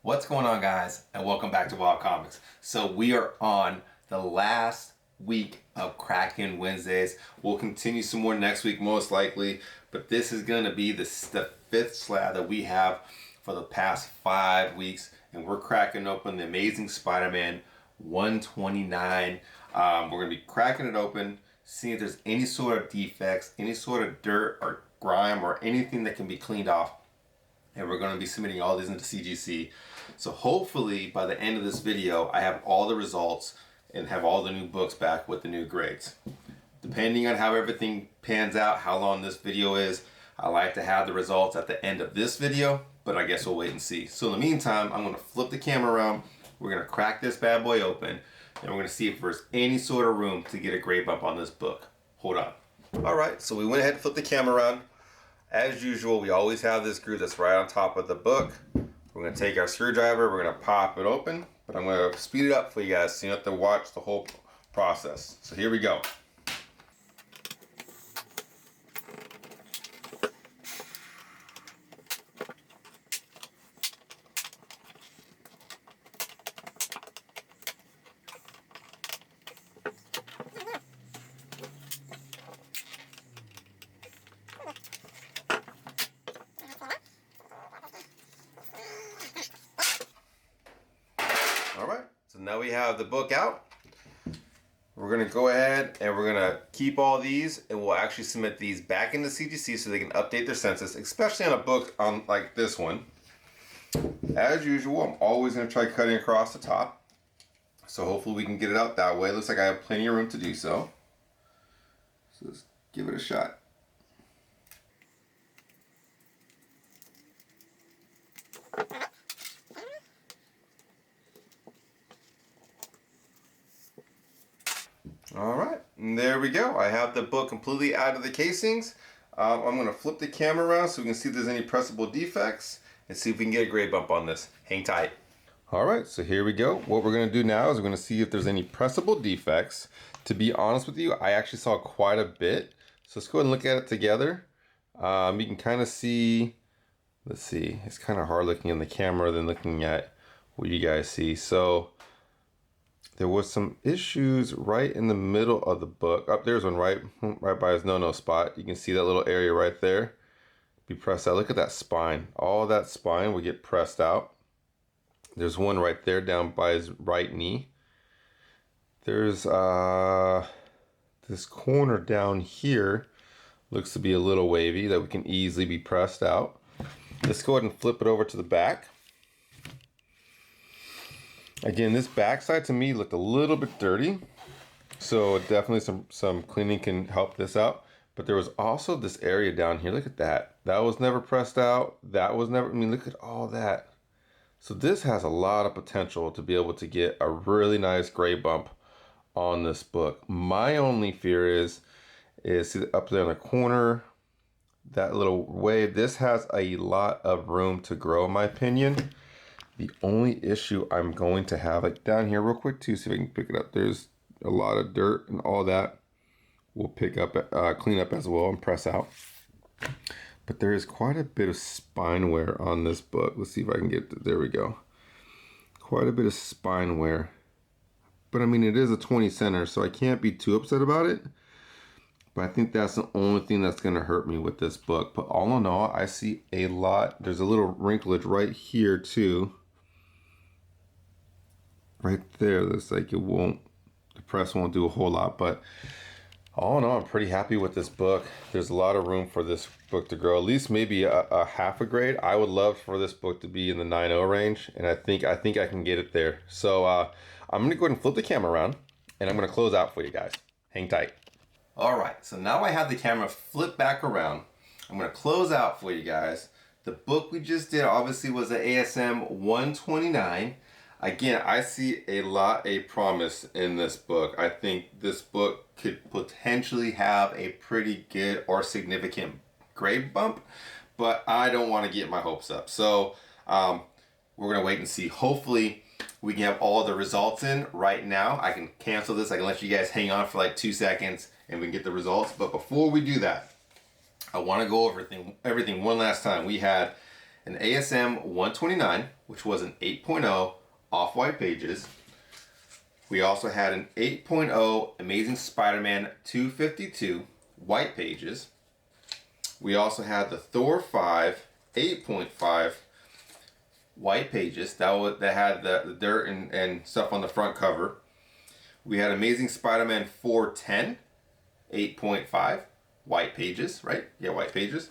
What's going on, guys, and welcome back to Wild Comics. So we are on the last week of Kraken Wednesdays. We'll continue some more next week most likely, but this is going to be the fifth slab that we have for the past 5 weeks, and we're cracking open the Amazing Spider-Man 129. We're going to be cracking it open, seeing if there's any sort of defects, any sort of dirt or grime or anything that can be cleaned off. And we're going to be submitting all these into CGC. So hopefully by the end of this video, I have all the results and have all the new books back with the new grades. Depending on how everything pans out, how long this video is, I like to have the results at the end of this video, but I guess we'll wait and see. So in the meantime, I'm going to flip the camera around. We're going to crack this bad boy open, and we're going to see if there's any sort of room to get a grade bump on this book. Hold on. All right, so we went ahead and flipped the camera around. As usual, we always have this groove that's right on top of the book. We're going to take our screwdriver, we're going to pop it open, but I'm going to speed it up for you guys so you don't have to watch the whole process. So here we go. Alright, so now we have the book out. We're going to go ahead and we're going to keep all these, and we'll actually submit these back into CGC so they can update their census, especially on a book on like this one. As usual, I'm always going to try cutting across the top. So hopefully we can get it out that way. Looks like I have plenty of room to do so. So let's give it a shot. All right, and there we go. I have the book completely out of the casings. I'm going to flip the camera around so we can see if there's any pressable defects and see if we can get a grade bump on this. Hang tight. All right, so here we go. What we're going to do now is we're going to see if there's any pressable defects. To be honest with you, I actually saw quite a bit. So let's go ahead and look at it together. You can kind of see, let's see, it's kind of hard looking in the camera than looking at what you guys see. So there was some issues right in the middle of the book. Up there's one right by his no-no spot. You can see that little area right there be pressed out. Look at that spine. All that spine would get pressed out. There's one right there down by his right knee. There's this corner down here looks to be a little wavy that we can easily be pressed out. Let's go ahead and flip it over to the back. Again, this backside to me looked a little bit dirty, so definitely some cleaning can help this out. But there was also this area down here. Look at that. That was never pressed out. That was never, I mean, look at all that. So this has a lot of potential to be able to get a really nice grade bump on this book. My only fear is see up there in the corner, that little wave. This has a lot of room to grow, in my opinion. The only issue I'm going to have, like down here real quick too, see if I can pick it up. There's a lot of dirt and all that. We'll pick up, clean up as well and press out. But there is quite a bit of spine wear on this book. Let's see if I can get, there we go. Quite a bit of spine wear. But I mean, it is a 20 center, so I can't be too upset about it. But I think that's the only thing that's gonna hurt me with this book. But all in all, I see a lot. There's a little wrinklage right here too. Right there, looks like it won't, the press won't do a whole lot, but all in all, I'm pretty happy with this book. There's a lot of room for this book to grow, at least maybe a half a grade. I would love for this book to be in the 9.0 range, and I think I can get it there. So I'm gonna go ahead and flip the camera around, and I'm gonna close out for you guys. Hang tight. All right, so now I have the camera flipped back around. I'm gonna close out for you guys. The book we just did obviously was an ASM 129. Again, I see a lot of promise in this book. I think this book could potentially have a pretty good or significant grade bump, but I don't want to get my hopes up. So we're going to wait and see. Hopefully we can have all the results in right now. I can cancel this. I can let you guys hang on for like 2 seconds and we can get the results. But before we do that, I want to go over everything one last time. We had an ASM 129, which was an 8.0 off-white pages. We also had an 8.0 Amazing Spider-Man 252 white pages. We also had the Thor 5 8.5 white pages that had the dirt and stuff on the front cover. We had Amazing Spider-Man 410 8.5 white pages, right? Yeah, white pages.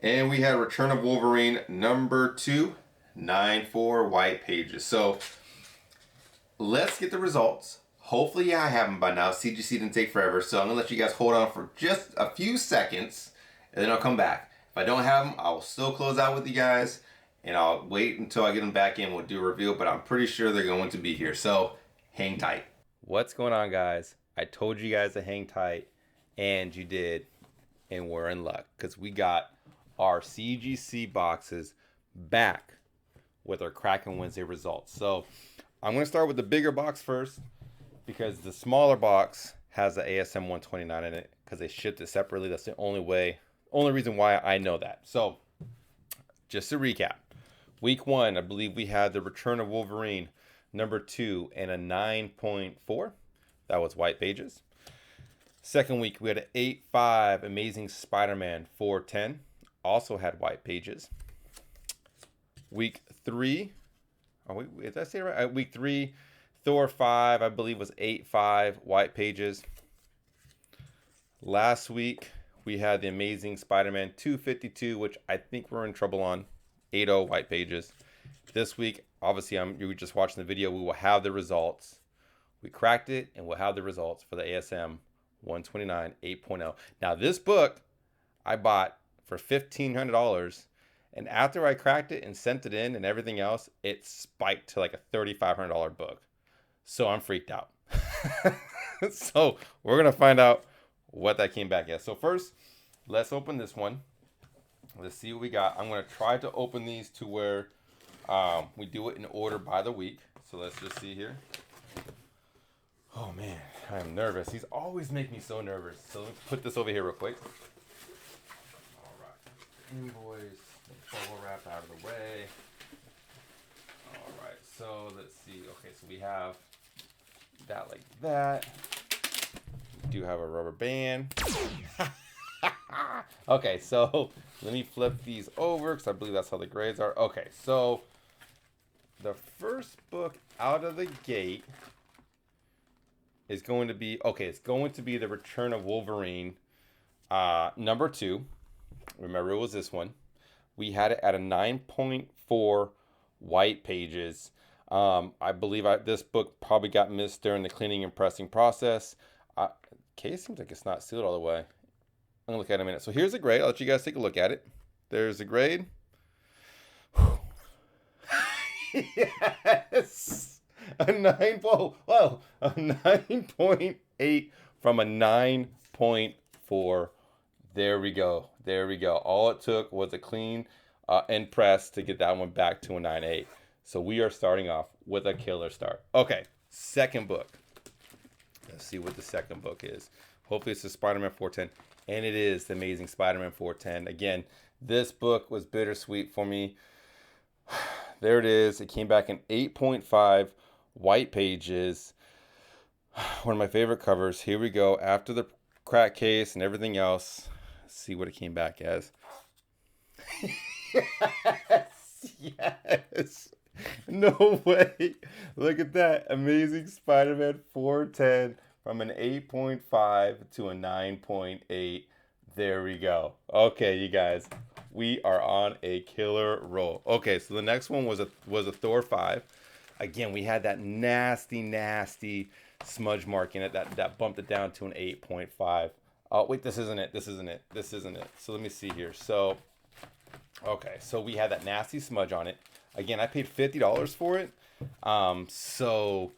And we had Return of Wolverine number 2 9.4 white pages. So let's get the results. Hopefully I have them by now. CGC didn't take forever, so I'm gonna let you guys hold on for just a few seconds, and then I'll come back. If I don't have them, I will still close out with you guys, and I'll wait until I get them back in. We'll do a review, but I'm pretty sure they're going to be here, so hang tight. What's going on, guys? I told you guys to hang tight, and you did, and we're in luck, because we got our CGC boxes back with our Kraken Wednesday results. So I'm going to start with the bigger box first, because the smaller box has the ASM 129 in it, because they shipped it separately. That's the only reason why I know that. So just to recap, week 1, I believe we had the Return of Wolverine number 2 and a 9.4. That was white pages. Second week, we had an 8.5 Amazing Spider-Man 410. Also had white pages. Week 3, did I say it right? Week 3, Thor 5, I believe was 8.5 white pages. Last week, we had the Amazing Spider-Man 252, which I think we're in trouble on, 8.0 white pages. This week, obviously, you were just watching the video. We will have the results. We cracked it, and we'll have the results for the ASM 129 8.0. Now, this book I bought for $1,500. And after I cracked it and sent it in and everything else, it spiked to like a $3,500 book. So I'm freaked out. So we're going to find out what that came back as. So first, let's open this one. Let's see what we got. I'm going to try to open these to where we do it in order by the week. So let's just see here. Oh man, I am nervous. These always make me so nervous. So let me put this over here real quick. All right. Invoice. Bubble wrap out of the way. All right, so let's see. Okay, so we have that like that. We do have a rubber band. Okay, so let me flip these over because I believe that's how the grades are. Okay, so the first book out of the gate is going to be, it's going to be the Return of Wolverine number 2. Remember, it was this one. We had it at a 9.4 white pages. I believe this book probably got missed during the cleaning and pressing process. Okay, it seems like it's not sealed all the way. I'm going to look at it in a minute. So here's the grade. I'll let you guys take a look at it. There's the grade. Yes! A 9.8 from a 9.4. There we go. All it took was a clean and press to get that one back to a 9.8. So we are starting off with a killer start. Okay, second book. Let's see what the second book is. Hopefully it's the Spider-Man 410. And it is the Amazing Spider-Man 410. Again, this book was bittersweet for me. There it is. It came back in 8.5 white pages. One of my favorite covers. Here we go. After the crack case and everything else. See what it came back as. Yes. No way. Look at that. Amazing Spider-Man 410 from an 8.5 to a 9.8. There we go. Okay, you guys. We are on a killer roll. Okay, so the next one was a Thor 5. Again, we had that nasty smudge mark in it that bumped it down to an 8.5. Oh, wait, this isn't it. So let me see here. So, okay, so we had that nasty smudge on it. Again, I paid $50 for it. So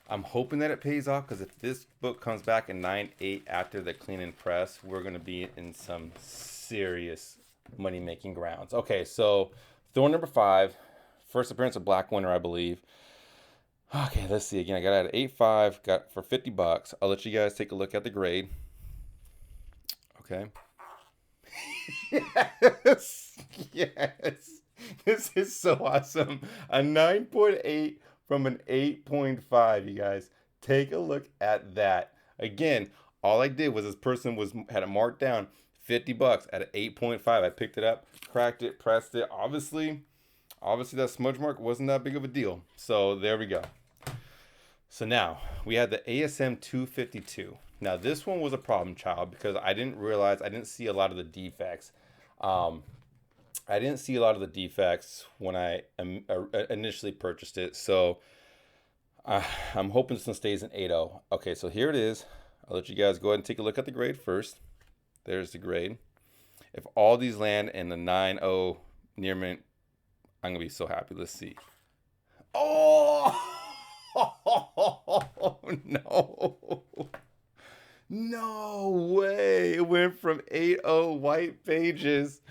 I'm hoping that it pays off, because if this book comes back in 9.8 after the clean and press, we're going to be in some serious money-making grounds. Okay, so Thor number 5, first appearance of Black Winter, I believe. Okay, let's see. Again, I got it at 8.5, got for $50. I'll let you guys take a look at the grade. Okay. Yes. This is so awesome. A 9.8 from an 8.5, you guys. Take a look at that. Again, all I did was this person had it marked down 50 bucks at an 8.5. I picked it up, cracked it, pressed it. Obviously that smudge mark wasn't that big of a deal. So there we go. So now we had the ASM 252. Now this one was a problem child because I didn't see a lot of the defects. I didn't see a lot of the defects when I initially purchased it. So I'm hoping this one stays in 8.0. Okay, so here it is. I'll let you guys go ahead and take a look at the grade first. There's the grade. If all these land in the 9.0 near mint, I'm going to be so happy. Let's see. Oh, no. No way. It went from 8.0 white pages.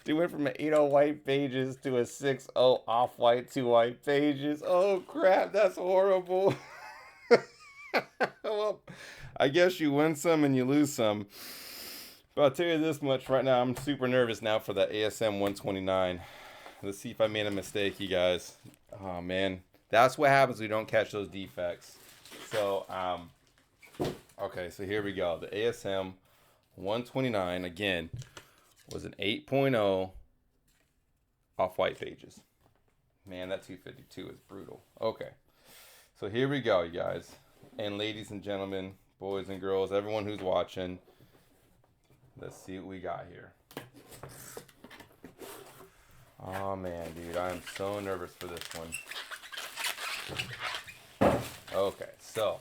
It went from an 8.0 white pages to a 6.0 off-white to white pages. Oh, crap. That's horrible. Well, I guess you win some and you lose some. But I'll tell you this much right now. I'm super nervous now for the ASM 129. Let's see if I made a mistake, you guys. Oh, man. That's what happens when you don't catch those defects. So, okay, so here we go. The ASM 129, again, was an 8.0 off-white pages. Man, that 252 is brutal. Okay, so here we go, you guys. And ladies and gentlemen, boys and girls, everyone who's watching, let's see what we got here. Oh, man, dude, I am so nervous for this one. Okay, so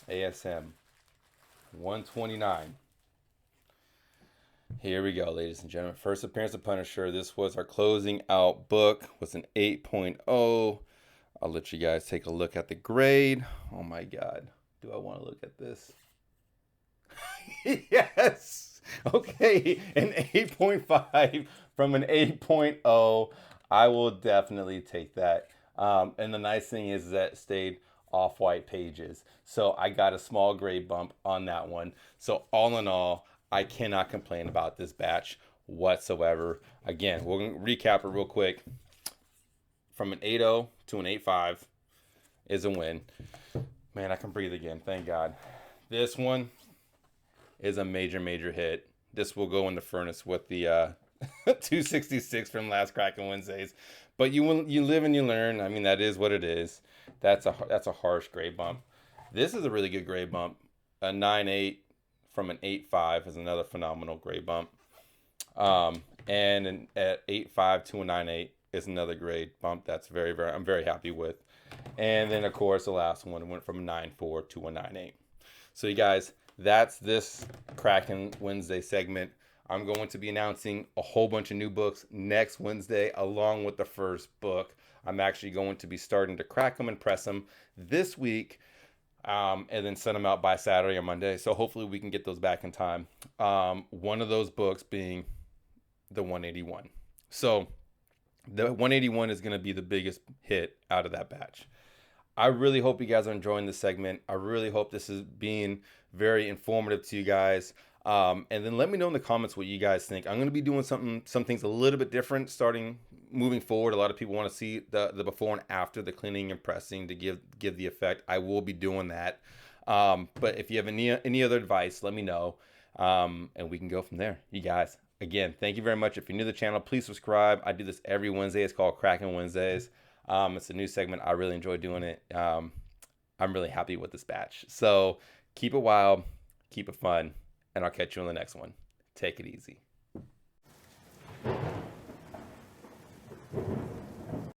ASM 129. Here we go, ladies and gentlemen. First appearance of Punisher. This was our closing out book. Was an 8.0. I'll let you guys take a look at the grade. Oh my God. Do I want to look at this? Yes. Okay. An 8.5 from an 8.0. I will definitely take that. And the nice thing is that it stayed off-white pages. So I got a small grade bump on that one. So all in all, I cannot complain about this batch whatsoever. Again, we're going to recap it real quick. From an 8.0 to an 8.5 is a win. Man, I can breathe again. Thank God. This one is a major, major hit. This will go in the furnace with the 266 from last Crackin' Wednesdays. But you live and you learn. I mean, that is what it is. That's a harsh grade bump. This is a really good grade bump. A 9.8 from an 8.5 is another phenomenal grade bump. And at 8.5 to a 9.8 is another grade bump. That's I'm very happy with. And then of course the last one went from a 9.4 to a 9.8. So you guys, that's this Crackin' Wednesday segment. I'm going to be announcing a whole bunch of new books next Wednesday along with the first book. I'm actually going to be starting to crack them and press them this week, and then send them out by Saturday or Monday. So hopefully we can get those back in time. One of those books being the 181. So the 181 is going to be the biggest hit out of that batch. I really hope you guys are enjoying this segment. I really hope this is being very informative to you guys. And then let me know in the comments what you guys think. I'm going to be doing some things a little bit different moving forward. A lot of people want to see the before and after the cleaning and pressing to give the effect. I will be doing that. But if you have any other advice, let me know. And we can go from there. You guys, again, thank you very much. If you're new to the channel, please subscribe. I do this every Wednesday. It's called Crackin' Wednesdays. It's a new segment. I really enjoy doing it. I'm really happy with this batch. So keep it wild, keep it fun, and I'll catch you on the next one. Take it easy.